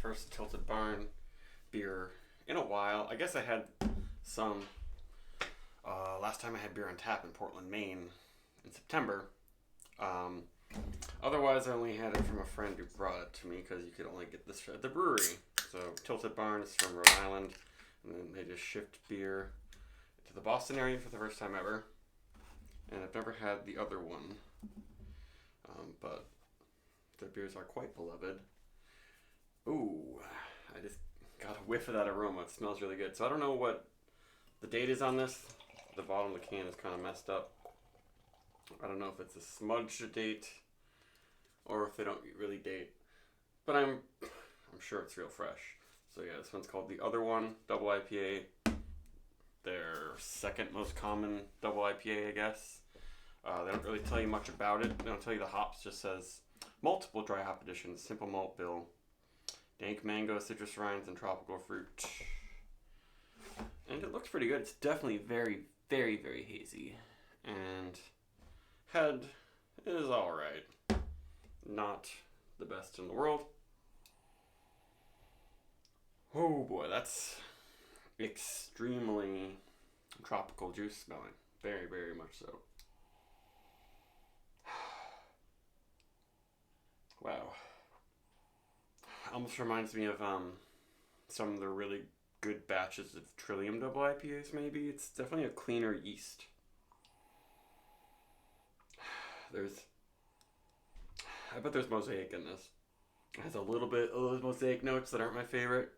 first Tilted Barn beer in a while. I guess I had some last time I had beer on tap in Portland, Maine in September. Um, Otherwise, I only had it from a friend who brought it to me because you could only get this at the brewery. So Tilted Barn is from Rhode Island, and then they just shipped beer to the Boston area for the first time ever. And I've never had the other one, but their beers are quite beloved. Ooh, I just got a whiff of that aroma. It smells really good. So I don't know what the date is on this. The bottom of the can is kind of messed up. I don't know if it's a smudged date or if they don't really date, but I'm sure it's real fresh. So yeah, this one's called The Other One Double IPA. Their second most common double IPA, I guess. They don't really tell you much about it. They don't tell you the hops. Just says multiple dry hop additions, simple malt bill, dank mango, citrus rinds, and tropical fruit. And it looks pretty good. It's definitely very, very, very hazy. And head is alright. Not the best in the world. Oh boy, that's extremely tropical juice smelling. Very, very much so. Wow. Almost reminds me of some of the really good batches of Trillium double IPAs, maybe. It's definitely a cleaner yeast. I bet there's mosaic in this. It has a little bit of those mosaic notes that aren't my favorite.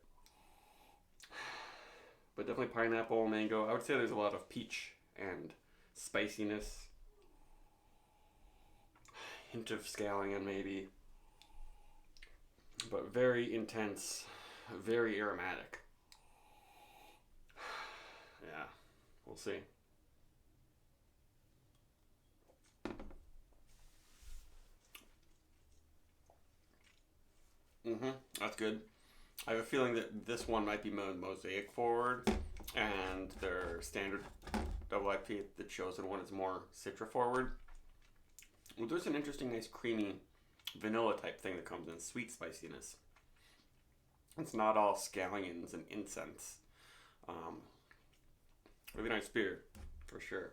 But definitely pineapple, mango. I would say there's a lot of peach and spiciness. Hint of scallion maybe. But very intense, very aromatic. Yeah, we'll see. That's good. I have a feeling that this one might be mosaic forward, and their standard double IPA, the chosen one, is more citra forward. Well, there's an interesting, nice, creamy vanilla type thing that comes in, sweet spiciness. It's not all scallions and incense. Really nice beer, for sure.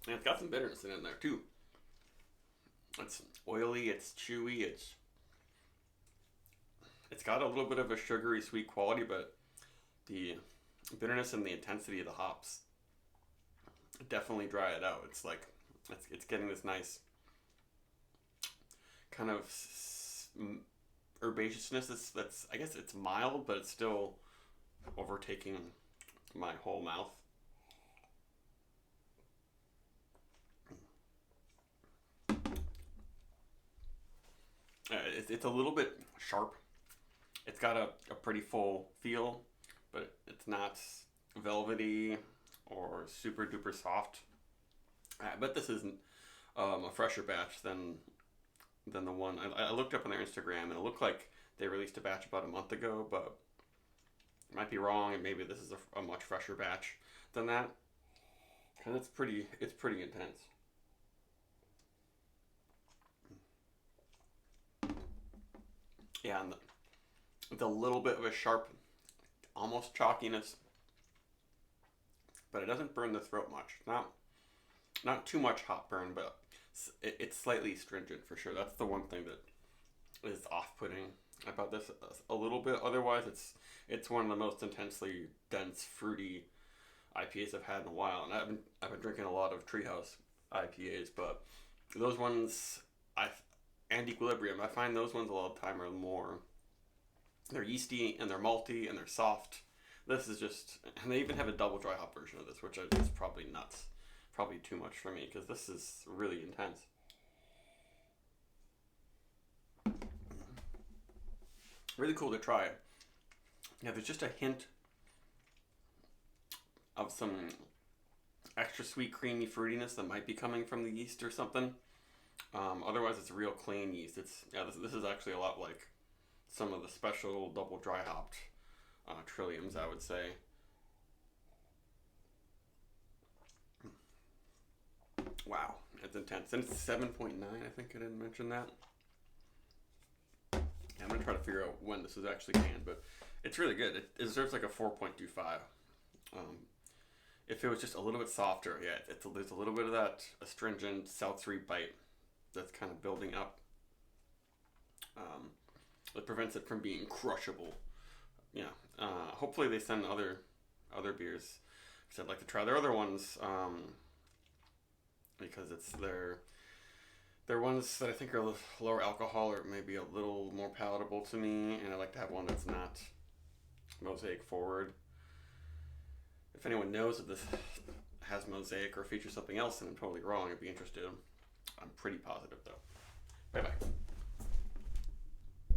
And it's got some bitterness in there too. It's oily, it's chewy, it's got a little bit of a sugary sweet quality, but the bitterness and the intensity of the hops definitely dry it out. It's like it's getting this nice kind of herbaceousness that's I guess it's mild, but it's still overtaking my whole mouth. It's a little bit sharp. It's got a pretty full feel, but it's not velvety or super duper soft. But this isn't a fresher batch than the one I looked up on their Instagram, and it looked like they released a batch about a month ago, but I might be wrong, and maybe this is a much fresher batch than that, because it's pretty intense. Yeah, and with a little bit of a sharp, almost chalkiness, but it doesn't burn the throat much. Not too much hot burn, but it's slightly stringent for sure. That's the one thing that is off-putting about this a little bit. Otherwise, it's one of the most intensely dense, fruity IPAs I've had in a while, and I've been drinking a lot of Treehouse IPAs, but those ones and Equilibrium, I find those ones a lot of the time are more. They're yeasty and they're malty and they're soft. This is just, and they even have a double dry hop version of this, which is probably nuts. Probably too much for me because this is really intense. Really cool to try. Yeah, there's just a hint of some extra sweet, creamy fruitiness that might be coming from the yeast or something. Otherwise, it's real clean yeast. This is actually a lot like some of the special double dry hopped Trilliums, I would say. Wow, it's intense. And it's 7.9. I think I didn't mention that. Yeah, I'm gonna try to figure out when this is actually canned, but it's really good. It deserves like a 4.25. Um, if it was just a little bit softer, yeah, there's a little bit of that astringent seltzery bite that's kind of building up. It prevents it from being crushable. Yeah. Hopefully they send other beers, because I'd like to try their other ones. Because it's they're ones that I think are lower alcohol or maybe a little more palatable to me, and I like to have one that's not mosaic forward. If anyone knows that this has mosaic or features something else and I'm totally wrong, I'd be interested. I'm pretty positive though. Bye bye.